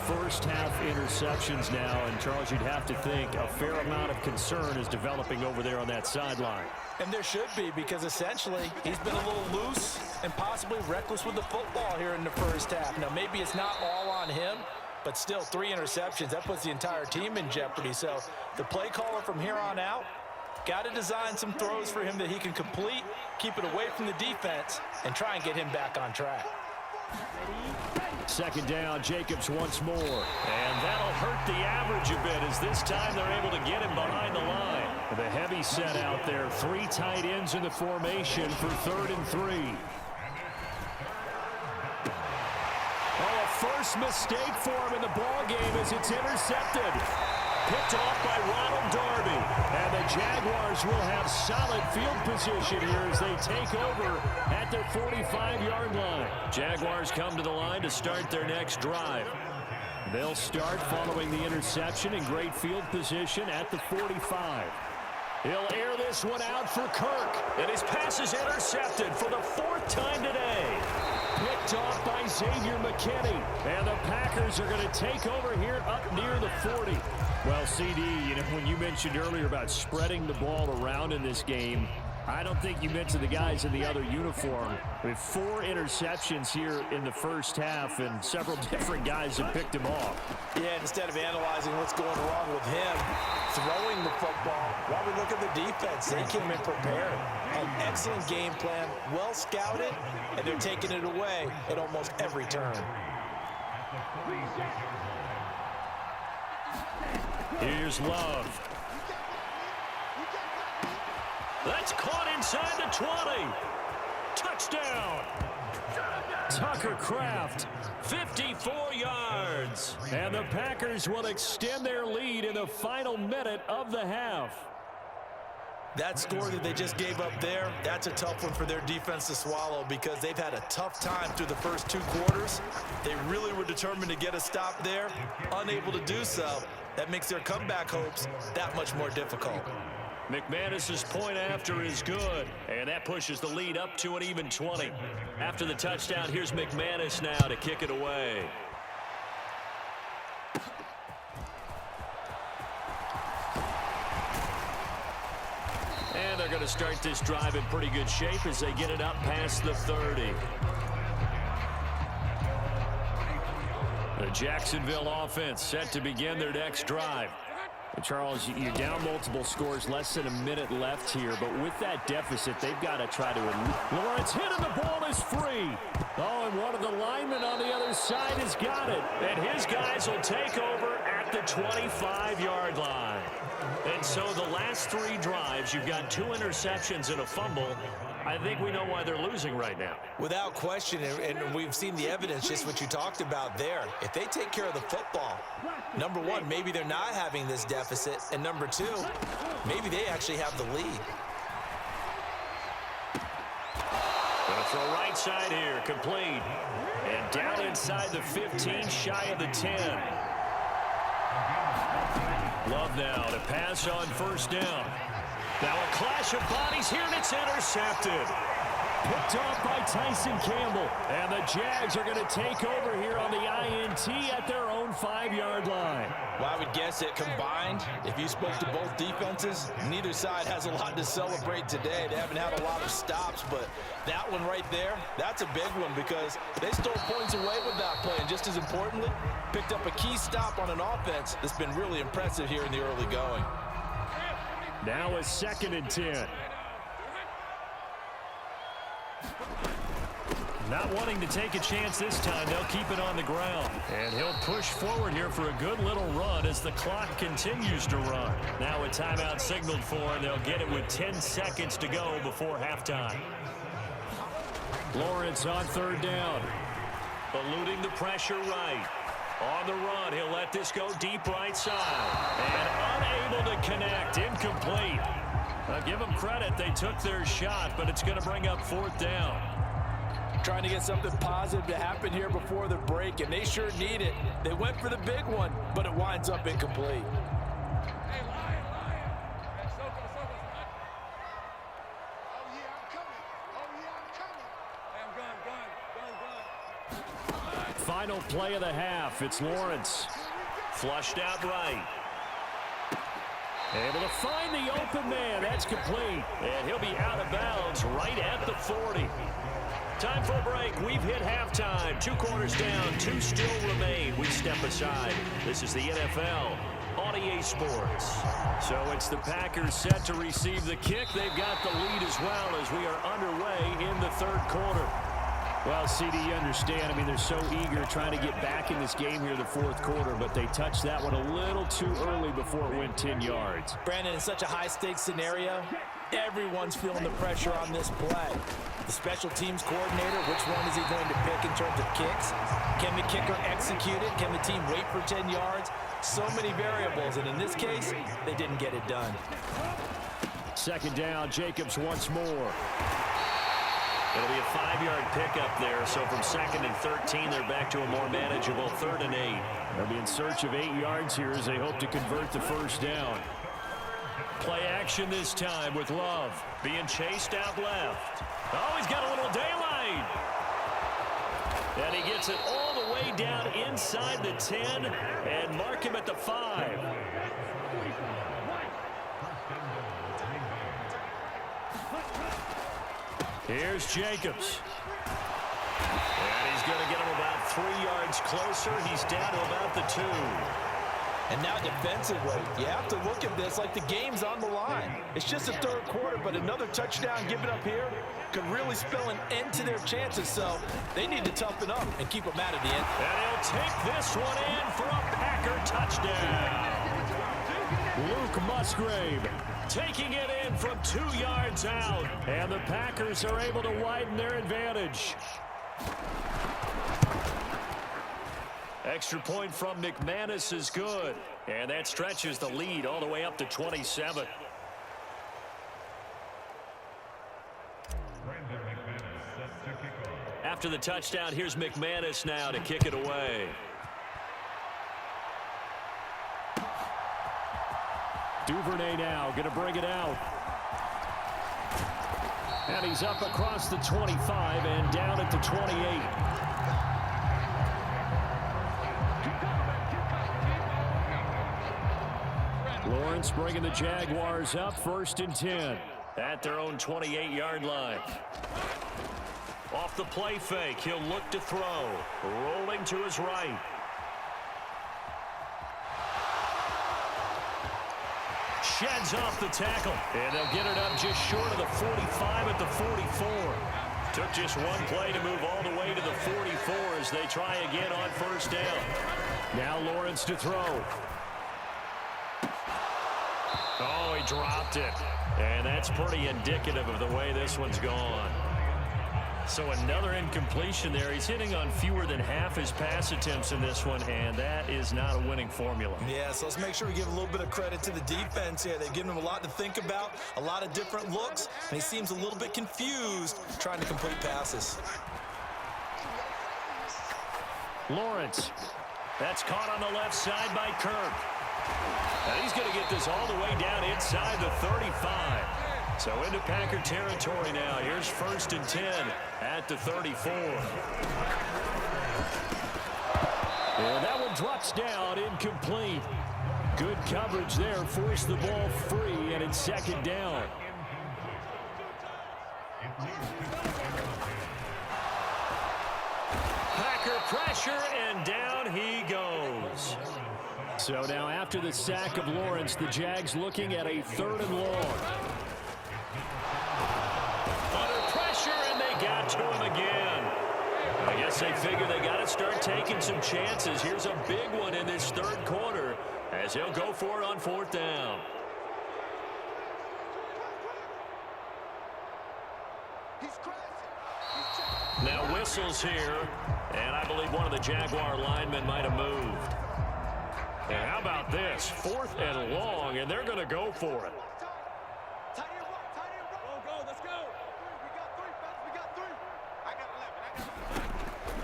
first half interceptions now, and Charles, you'd have to think a fair amount of concern is developing over there on that sideline. And there should be, because essentially he's been a little loose and possibly reckless with the football here in the first half. Now, maybe it's not all on him, but still 3 interceptions. That puts the entire team in jeopardy. So the play caller from here on out got to design some throws for him that he can complete, keep it away from the defense, and try and get him back on track. Second down, Jacobs once more. And that'll hurt the average a bit as this time they're able to get him behind the line. The heavy set out there. 3 tight ends in the formation for 3rd and 3. Oh, a first mistake for him in the ball game as it's intercepted. Picked off by Ronald Darby. And the Jaguars will have solid field position here as they take over at their 45-yard line. Jaguars come to the line to start their next drive. They'll start following the interception in great field position at the 45. He'll air this one out for Kirk. And his pass is intercepted for the 4th time today. Picked off by Xavier McKinney. And the Packers are going to take over here up near the 40. Well, CD, when you mentioned earlier about spreading the ball around in this game, I don't think you mentioned the guys in the other uniform. With 4 interceptions here in the first half, and several different guys have picked him off. Yeah, instead of analyzing what's going wrong with him throwing the football, while we look at the defense, they came in prepared. An excellent game plan, well scouted, and they're taking it away at almost every turn. Here's Love. That's caught inside the 20. Touchdown. Tucker Kraft, 54 yards. And the Packers will extend their lead in the final minute of the half. That score that they just gave up there, that's a tough one for their defense to swallow because they've had a tough time through the first 2 quarters. They really were determined to get a stop there, unable to do so. That makes their comeback hopes that much more difficult. McManus's point after is good, and that pushes the lead up to an even 20. After the touchdown, here's McManus now to kick it away. And they're going to start this drive in pretty good shape as they get it up past the 30. The Jacksonville offense set to begin their next drive. And Charles, you're down multiple scores, less than a minute left here, but with that deficit, they've got to try to... Lawrence hit and the ball is free. Oh, and one of the linemen on the other side has got it. And his guys will take over at the 25-yard line. And so the last 3 drives, you've got 2 interceptions and a fumble. I think we know why they're losing right now. Without question, and we've seen the evidence, just what you talked about there. If they take care of the football, number 1, maybe they're not having this deficit, and number 2, maybe they actually have the lead. Gonna throw right side here, complete. And down inside the 15, shy of the 10. Love now to pass on first down. Now a clash of bodies here, and it's intercepted. Picked off by Tyson Campbell. And the Jags are going to take over here on the INT at their own 5-yard line. Well, I would guess that combined, if you spoke to both defenses, neither side has a lot to celebrate today. They haven't had a lot of stops, but that one right there, that's a big one because they stole points away with that play. And just as importantly, picked up a key stop on an offense that's been really impressive here in the early going. Now a 2nd and 10. Not wanting to take a chance this time, they'll keep it on the ground. And he'll push forward here for a good little run as the clock continues to run. Now a timeout signaled for, and they'll get it with 10 seconds to go before halftime. Lawrence on 3rd down. Eluding the pressure right. On the run, he'll let this go deep right side. And unable to connect, incomplete. I'll give them credit, they took their shot, but it's going to bring up 4th down. Trying to get something positive to happen here before the break, and they sure need it. They went for the big one, but it winds up incomplete. final play of the half. It's Lawrence. Flushed out right. Able to find the open man. That's complete. And he'll be out of bounds right at the 40. Time for a break. We've hit halftime. 2 quarters down. 2 still remain. We step aside. This is the NFL on EA Sports. So it's the Packers set to receive the kick. They've got the lead as well as we are underway in the third quarter. Well, CD, you understand. I mean, they're so eager trying to get back in this game here in the fourth quarter, but they touched that one a little too early before it went 10 yards. Brandon, in such a high-stakes scenario, everyone's feeling the pressure on this play. The special teams coordinator, which one is he going to pick in terms of kicks? Can the kicker execute it? Can the team wait for 10 yards? So many variables, and in this case, they didn't get it done. Second down, Jacobs once more. It'll be a 5-yard pickup there, so from 2nd and 13, they're back to a more manageable 3rd and 8. They'll be in search of 8 yards here as they hope to convert the first down. Play action this time with Love. Being chased out left. Oh, he's got a little daylight. And he gets it all the way down inside the 10 and mark him at the 5. Here's Jacobs. And he's going to get him about 3 yards closer. He's down to about the 2. And now defensively, you have to look at this like the game's on the line. It's just the third quarter, but another touchdown given up here could really spell an end to their chances. So they need to toughen up and keep them out of the end. And he'll take this one in for a Packer touchdown. Luke Musgrave taking it in from 2 yards out. And the Packers are able to widen their advantage. Extra point from McManus is good. And that stretches the lead all the way up to 27. After the touchdown, here's McManus now to kick it away. Duvernay now going to bring it out. And he's up across the 25 and down at the 28. Lawrence bringing the Jaguars up 1st and 10. At their own 28-yard line. Off the play fake, he'll look to throw. Rolling to his right. Sheds off the tackle. And they'll get it up just short of the 45 at the 44. Took just one play to move all the way to the 44 as they try again on 1st down. Now Lawrence to throw. Oh, he dropped it. And that's pretty indicative of the way this one's gone. So another incompletion there. He's hitting on fewer than half his pass attempts in this one, and that is not a winning formula. Yeah, so let's make sure we give a little bit of credit to the defense here. They've given him a lot to think about, a lot of different looks, and he seems a little bit confused trying to complete passes. Lawrence. That's caught on the left side by Kirk. And he's going to get this all the way down inside the 35. So into Packer territory now. Here's 1st and 10 at the 34. And that one drops down, incomplete. Good coverage there, forced the ball free, and it's 2nd down. Packer pressure, and down he goes. So now after the sack of Lawrence, the Jags looking at a 3rd and long. Under pressure, and they got to him again. I guess they figure they got to start taking some chances. Here's a big one in this third quarter as he'll go for it on 4th down. Now whistles here, and I believe one of the Jaguar linemen might have moved. And how about this? 4th and long, and they're going to go for it.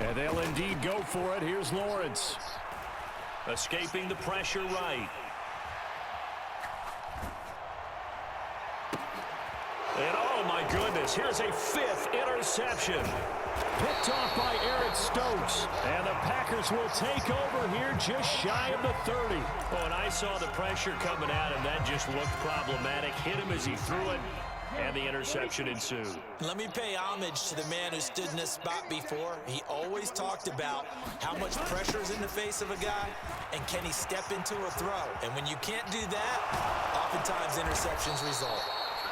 And they'll indeed go for it. Here's Lawrence. Escaping the pressure right. And oh my goodness, this. Here's a 5th interception. Picked off by Eric Stokes. And the Packers will take over here just shy of the 30. Oh, and I saw the pressure coming at him. That just looked problematic. Hit him as he threw it, and the interception ensued. Let me pay homage to the man who stood in this spot before. He always talked about how much pressure is in the face of a guy, and can he step into a throw. And when you can't do that, oftentimes interceptions result.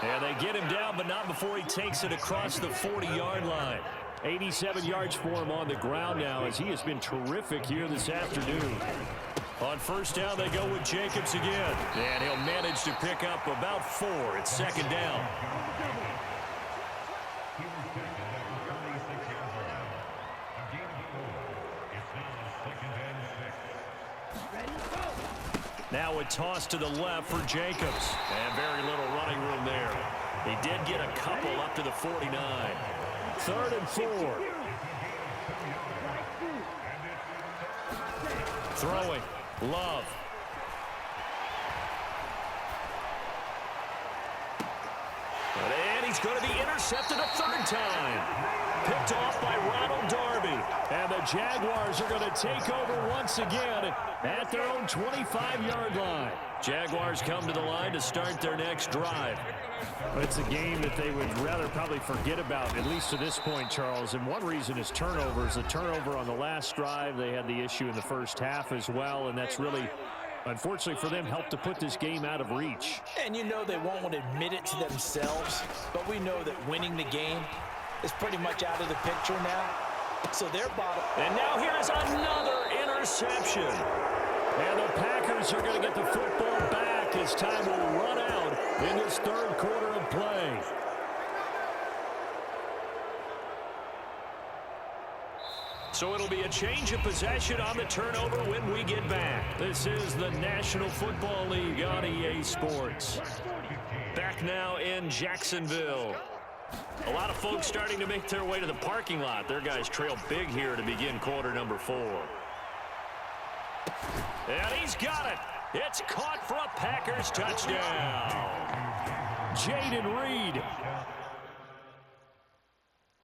And they get him down, but not before he takes it across the 40-yard line. 87 yards for him on the ground now, as he has been terrific here this afternoon. On first down, they go with Jacobs again. And he'll manage to pick up about 4. It's 2nd down. Now a toss to the left for Jacobs. And very little running room there. He did get a couple up to the 49. 3rd and 4. Throwing. Love. And he's going to be intercepted a 3rd time. Picked off by Ronald Darby. And the Jaguars are going to take over once again at their own 25-yard line. Jaguars come to the line to start their next drive. It's a game that they would rather probably forget about, at least to this point, Charles. And one reason is turnovers. The turnover on the last drive, they had the issue in the first half as well, and that's really, unfortunately for them, helped to put this game out of reach. And you know they won't admit it to themselves, but we know that winning the game is pretty much out of the picture now. So they're bottom. And now here is another interception. And the Packers are going to get the football back as time will run out in this 3rd quarter of play. So it'll be a change of possession on the turnover when we get back. This is the National Football League on EA Sports. Back now in Jacksonville. A lot of folks starting to make their way to the parking lot. Their guys trail big here to begin quarter number 4. And he's got it. It's caught for a Packers touchdown. Jaden Reed